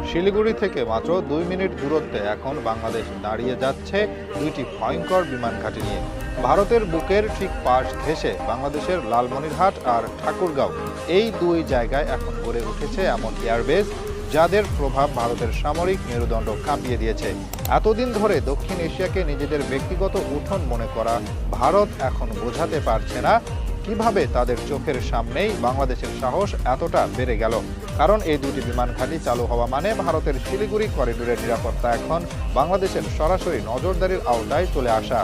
শিলিগুড়ি থেকে মাত্র ২ মিনিট দূরত্বে এখন বাংলাদেশ দাঁড়িয়ে যাচ্ছে দুইটি ভয়ঙ্কর বিমান ঘাঁটি নিয়ে। ভারতের বুকের ঠিক পাশ ঘেঁষে বাংলাদেশের লালমনিরহাট আর ঠাকুরগাঁও, এই দুই জায়গায় এখন গড়ে উঠেছে এমন এয়ারবেস যাদের প্রভাব ভারতের সামরিক মেরুদণ্ড কাঁপিয়ে দিয়েছে। এতদিন ধরে দক্ষিণ এশিয়াকে নিজেদের ব্যক্তিগত উঠোন মনে করা ভারত এখন বোঝাতে পারছে না কিভাবে তাদের চোখের সামনেই বাংলাদেশের সাহস এতটা বেড়ে গেল। কারণ এই দুটি বিমান ঘাঁটি চালু হওয়া মানে ভারতের শিলিগুড়ি করিডোরের নিরাপত্তা এখন বাংলাদেশের সরাসরি নজরদারির আওতায় চলে আসা।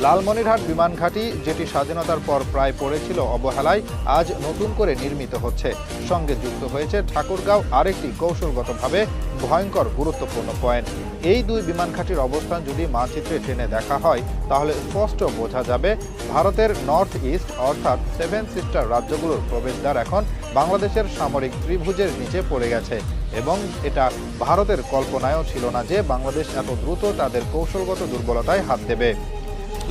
লালমনিরহাট বিমান ঘাঁটি, যেটি স্বাধীনতার পর প্রায় পড়েছিল অবহেলায়, আজ নতুন করে নির্মিত হচ্ছে। সঙ্গে যুক্ত হয়েছে ঠাকুরগাঁও, আরেকটি কৌশলগতভাবে ভয়ঙ্কর গুরুত্বপূর্ণ পয়েন্ট। এই দুই বিমান ঘাঁটির অবস্থান যদি মানচিত্রে টেনে দেখা হয় তাহলে স্পষ্ট বোঝা যাবে ভারতের নর্থ ইস্ট অর্থাৎ 7 সিস্টার রাজ্যগুলোর প্রবেশদ্বার এখন বাংলাদেশের সামরিক ত্রিভুজের নিচে পড়ে গেছে। এবং এটা ভারতের কল্পনায়ও ছিল না যে বাংলাদেশ এত দ্রুত তাদের কৌশলগত দুর্বলতায় হাত দেবে।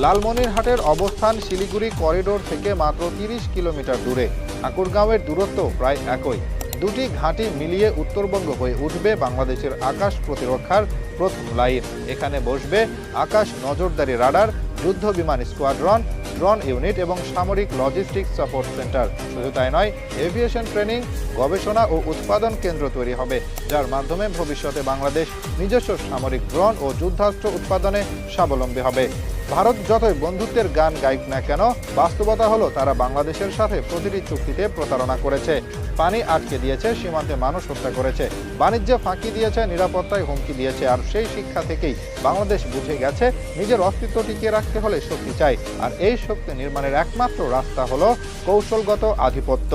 লালমনিরহাটের অবস্থান শিলিগুড়ি করিডোর থেকে মাত্র ৩০ কিলোমিটার দূরে। ঠাকুরগাঁওয়ের দূরত্ব প্রায় একই। দুটি ঘাঁটি মিলিয়ে উত্তরবঙ্গ হয়ে উঠবে বাংলাদেশের আকাশ প্রতিরক্ষার প্রথম লাইন। এখানে বসবে আকাশ নজরদারি রাডার, যুদ্ধ বিমান স্কোয়াড্রন, ড্রোন ইউনিট এবং সামরিক লজিস্টিক্স সাপোর্ট সেন্টার। শুধু তাই নয়, এভিয়েশন ট্রেনিং, গবেষণা ও উৎপাদন কেন্দ্র তৈরি হবে, যার মাধ্যমে ভবিষ্যতে বাংলাদেশ নিজস্ব সামরিক ড্রোন ও যুদ্ধাস্ত্র উৎপাদনে স্বাবলম্বী হবে। ভারত যতই বন্ধুত্বের গান গাইক না কেন, বাস্তবতা হলো তারা বাংলাদেশের সাথে প্রতিটি চুক্তিতে প্রতারণা করেছে, পানি আটকে দিয়েছে, সীমান্তে মানুষ হত্যা করেছে, বাণিজ্যে ফাঁকি দিয়েছে, নিরাপত্তায় হুমকি দিয়েছে। আর সেই শিক্ষা থেকেই বাংলাদেশ বুঝে গেছে নিজের অস্তিত্ব টিকিয়ে রাখতে হলে শক্তি চাই, আর এই শক্তি নির্মাণের একমাত্র রাস্তা হলো কৌশলগত আধিপত্য।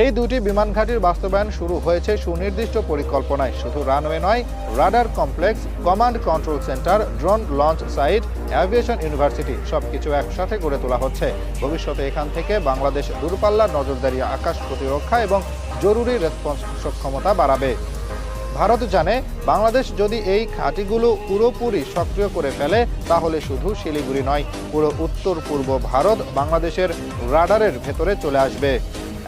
এই দুটি বিমান ঘাঁটির বাস্তবায়ন শুরু হয়েছে সুনির্দিষ্ট পরিকল্পনায়। শুধু রানওয়ে নয়, radar complex, command control centre, drone launch site, aviation university সবকিছু একসাথে গড়ে তোলা হচ্ছে। ভবিষ্যতে এখান থেকে বাংলাদেশ দূরপাল্লার নজরদারি, আকাশ প্রতিরক্ষা এবং জরুরি রেসপন্স সক্ষমতা বাড়াবে। ভারত জানে বাংলাদেশ যদি এই ঘাঁটিগুলো পুরোপুরি সক্রিয় করে ফেলে তাহলে শুধু শিলিগুড়ি নয়, পুরো উত্তর পূর্ব ভারত বাংলাদেশের রাডারের ভেতরে চলে আসবে।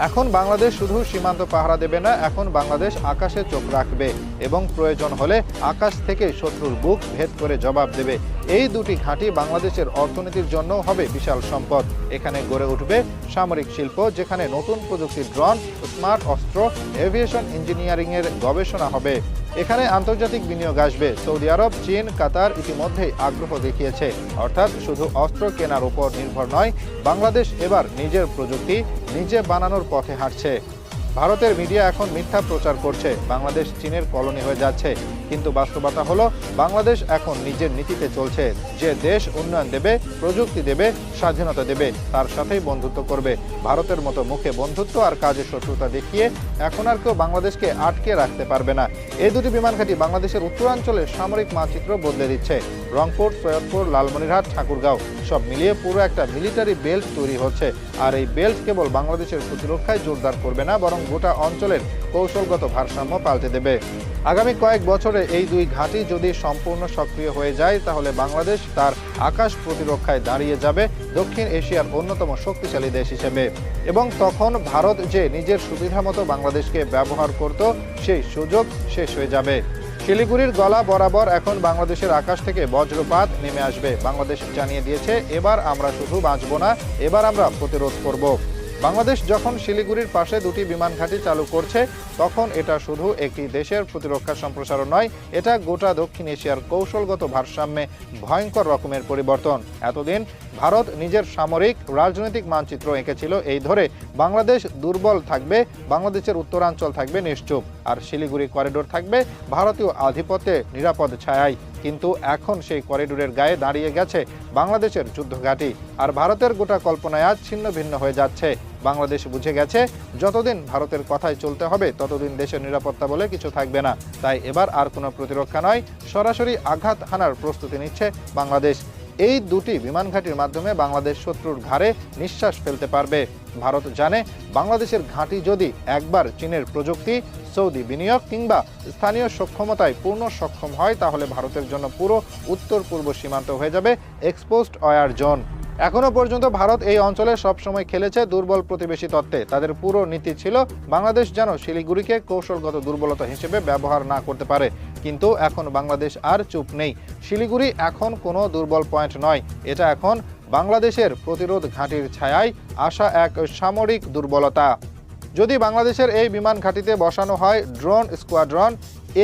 এখন বাংলাদেশ শুধু সীমান্ত পাহারা দেবে না, এখন বাংলাদেশ আকাশে চোখ রাখবে এবং প্রয়োজন হলে আকাশ থেকে শত্রুর বুক ভেদ করে জবাব দেবে। এই দুটি ঘাঁটি বাংলাদেশের অর্থনীতির জন্য হবে বিশাল সম্পদ। এখানে গড়ে উঠবে সামরিক শিল্প, যেখানে নতুন প্রযুক্তির ড্রোন, স্মার্ট অস্ত্র, এভিয়েশন ইঞ্জিনিয়ারিংয়ের গবেষণা হবে। এখানে আন্তর্জাতিক বিনিয়োগ আসবে। সৌদি আরব, চীন, কাতার ইতিমধ্যেই আগ্রহ দেখিয়েছে। অর্থাৎ শুধু অস্ত্র কেনার উপর নির্ভর নয়, বাংলাদেশ এবার নিজের প্রযুক্তি নিজে বানানোর পথে হাঁটছে। ভারতের মিডিয়া এখন মিথ্যা প্রচার করছে বাংলাদেশ চীনের কলোনি হয়ে যাচ্ছে, কিন্তু বাস্তবতা হলো বাংলাদেশ এখন নিজের নীতিতে চলছে। যে দেশ উন্নয়ন দেবে, প্রযুক্তি দেবে, স্বাধীনতা দেবে, তার সাথেই বন্ধুত্ব করবে। ভারতের মতো মুখে বন্ধুত্ব আর কাজে শত্রুতা দেখিয়ে এখন আর কেউ বাংলাদেশকে আটকে রাখতে পারবে না। এই দুটি বিমান ঘাঁটি বাংলাদেশের উত্তরাঞ্চলের সামরিক মানচিত্র বদলে দিচ্ছে। রংপুর, সৈয়দপুর, লালমনিরহাট, ঠাকুরগাঁও সব মিলিয়ে পুরো একটা মিলিটারি বেল্ট তৈরি হচ্ছে। আর এই বেল্ট কেবল বাংলাদেশের প্রতিরক্ষায় জোরদার করবে না, বরং গোটা অঞ্চলের কৌশলগত ভারসাম্য পাল্টে দেবে। আগামী কয়েক বছরে এই দুই ঘাঁটি যদি সম্পূর্ণ সক্রিয় হয়ে যায় তাহলে বাংলাদেশ তার আকাশ প্রতিরক্ষায় দাঁড়িয়ে যাবে দক্ষিণ এশিয়ার অন্যতম শক্তিশালী দেশ হিসেবে। এবং তখন ভারত যে নিজের সুবিধামতো বাংলাদেশকে ব্যবহার করত, সেই সুযোগ শেষ হয়ে যাবে। শিলিগুড়ির গলা বরাবর এখন বাংলাদেশের আকাশ থেকে বজ্রপাত নেমে আসবে। বাংলাদেশ জানিয়ে দিয়েছে, এবার আমরা শুধু বাঁচব না, এবার আমরা প্রতিরোধ করব। বাংলাদেশ যখন শিলিগুড়ির পাশে দুটি বিমান ঘাঁটি চালু করছে, তখন এটা শুধু একটি দেশের প্রতিরক্ষা সম্প্রসারণ নয়, এটা গোটা দক্ষিণ এশিয়ার কৌশলগত ভারসাম্যে ভয়ঙ্কর রকমের পরিবর্তন। এতদিন ভারত নিজের সামরিক রাজনৈতিক মানচিত্র এঁকেছিল এই ধরে বাংলাদেশ দুর্বল থাকবে, বাংলাদেশের উত্তরাঞ্চল থাকবে নিশ্চুপ, আর শিলিগুড়ি করিডোর থাকবে ভারতীয় আধিপত্যে নিরাপদ ছায়ায়। কিন্তু এখন সেই করিডোরের গায়ে দাঁড়িয়ে গেছে বাংলাদেশের যুদ্ধঘাঁটি, আর ভারতের গোটা কল্পনায় আজ ছিন্ন ভিন্ন হয়ে যাচ্ছে। বাংলাদেশ বুঝে গেছে যতদিন ভারতের কথায় চলতে হবে ততদিন দেশের নিরাপত্তা বলে কিছু থাকবে না। তাই এবার আর কোনো প্রতিরক্ষা নয়, সরাসরি আঘাত হানার প্রস্তুতি নিচ্ছে বাংলাদেশ। এই দুটি বিমান ঘাঁটির মাধ্যমে বাংলাদেশ শত্রুর ঘাড়ে নিঃশ্বাস ফেলতে পারবে। ভারত জানে বাংলাদেশের ঘাঁটি যদি একবার চীনের প্রযুক্তি, সৌদি বিনিয়োগ কিংবা স্থানীয় সক্ষমতায় পূর্ণ সক্ষম হয় তাহলে ভারতের জন্য পুরো উত্তর পূর্ব সীমান্ত হয়ে যাবে এক্সপোজড ওয়ার জোন। এখনো পর্যন্ত ভারত এই অঞ্চলে সবসময় খেলেছে দুর্বল প্রতিবেশী তত্ত্বে। তাদের পুরো নীতি ছিল বাংলাদেশ যেন শিলিগুড়িকে কৌশলগত দুর্বলতা হিসেবে ব্যবহার না করতে পারে। কিন্তু এখন বাংলাদেশ আর চুপ নেই। শিলিগুড়ি এখন কোনো দুর্বল পয়েন্ট নয়, এটা এখন বাংলাদেশের প্রতিরোধ ঘাঁটির ছায়ায় আসা এক সামরিক দুর্বলতা। যদি বাংলাদেশের এই বিমান ঘাঁটিতে বসানো হয় drone squadron,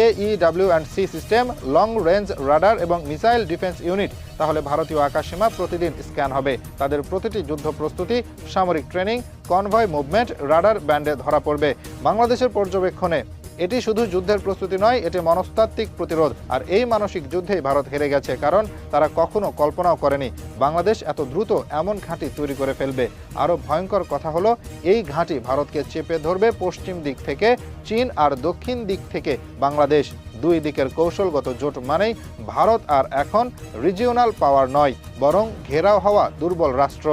AEW&C system, long range radar এবং মিসাইল ডিফেন্স ইউনিট, তাহলে ভারতীয় আকাশসীমা প্রতিদিন স্ক্যান হবে। তাদের প্রতিটি যুদ্ধ প্রস্তুতি, সামরিক ট্রেনিং, কনভয় মুভমেন্ট রাডার ব্যান্ডে ধরা পড়বে। বাংলাদেশের পর্যবেক্ষণে এটি শুধু যুদ্ধের প্রস্তুতি নয়, এটি মনস্তাত্ত্বিক প্রতিরোধ। আর এই মানসিক যুদ্ধেই ভারত হেরে গেছে, কারণ তারা কখনো কল্পনাও করেনি বাংলাদেশ এত দ্রুত এমন ঘাঁটি তৈরি করে ফেলবে। আরও ভয়ঙ্কর কথা হলো, এই ঘাঁটি ভারতকে চেপে ধরবে পশ্চিম দিক থেকে চীন আর দক্ষিণ দিক থেকে বাংলাদেশ। দুই দিকের কৌশলগত জোট মানেই ভারত আর এখন রিজিওনাল পাওয়ার নয়, বরং ঘেরাও হওয়া দুর্বল রাষ্ট্র।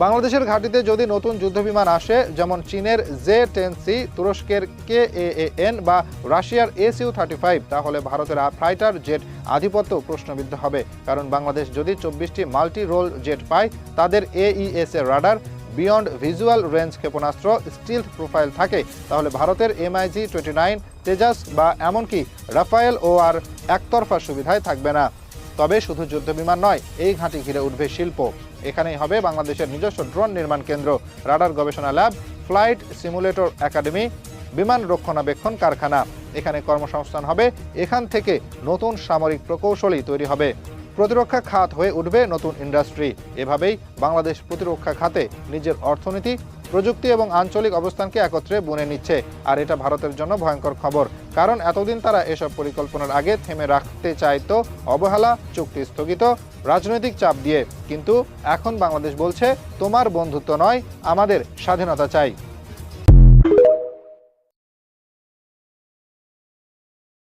বাংলাদেশের ঘাঁটিতে যদি নতুন যুদ্ধবিমান আসে, যেমন চীনের J-10C, তুরস্কের KAAN বা রাশিয়ার SU-35, তাহলে ভারতের ফাইটার জেট আধিপত্য প্রশ্নবিদ্ধ হবে। কারণ বাংলাদেশ যদি 24টি মাল্টি রোল জেট পায়, তাদের AES এর রাডার, বিয়ন্ড ভিজুয়াল রেঞ্জ ক্ষেপণাস্ত্র, স্টিলথ প্রোফাইল থাকে, তাহলে ভারতের MiG-29, তেজাস বা এমনকি রাফায়েল ও আর একতরফা সুবিধায় থাকবে না। তবে শুধু যুদ্ধবিমান নয়, এই ঘাঁটি ঘিরে উঠবে শিল্প। এখানেই হবে বাংলাদেশের নিজস্ব ড্রোন নির্মাণ কেন্দ্র, রাডার গবেষণা ল্যাব, ফ্লাইট সিমুলেটর একাডেমি, বিমান রক্ষণাবেক্ষণ কারখানা। এখানে কর্মসংস্থান হবে, এখান থেকে নতুন সামরিক প্রকৌশলী তৈরি হবে। প্রতিরক্ষা খাত হয়ে উঠবে নতুন ইন্ডাস্ট্রি। এভাবেই বাংলাদেশ প্রতিরক্ষা খাতে নিজের অর্থনীতি, প্রযুক্তি এবং আঞ্চলিক অবস্থানকে একত্রে বুনে নিচ্ছে। আর এটা ভারতের জন্য ভয়ঙ্কর খবর, কারণ এতদিন তারা এসব পরিকল্পনার আগে থেমে রাখতে চাইতো অবহেলা, চুক্তি স্থগিত, রাজনৈতিক চাপ দিয়ে। কিন্তু এখন বাংলাদেশ বলছে, তোমার বন্ধুত্ব নয়, আমাদের স্বাধীনতা চাই।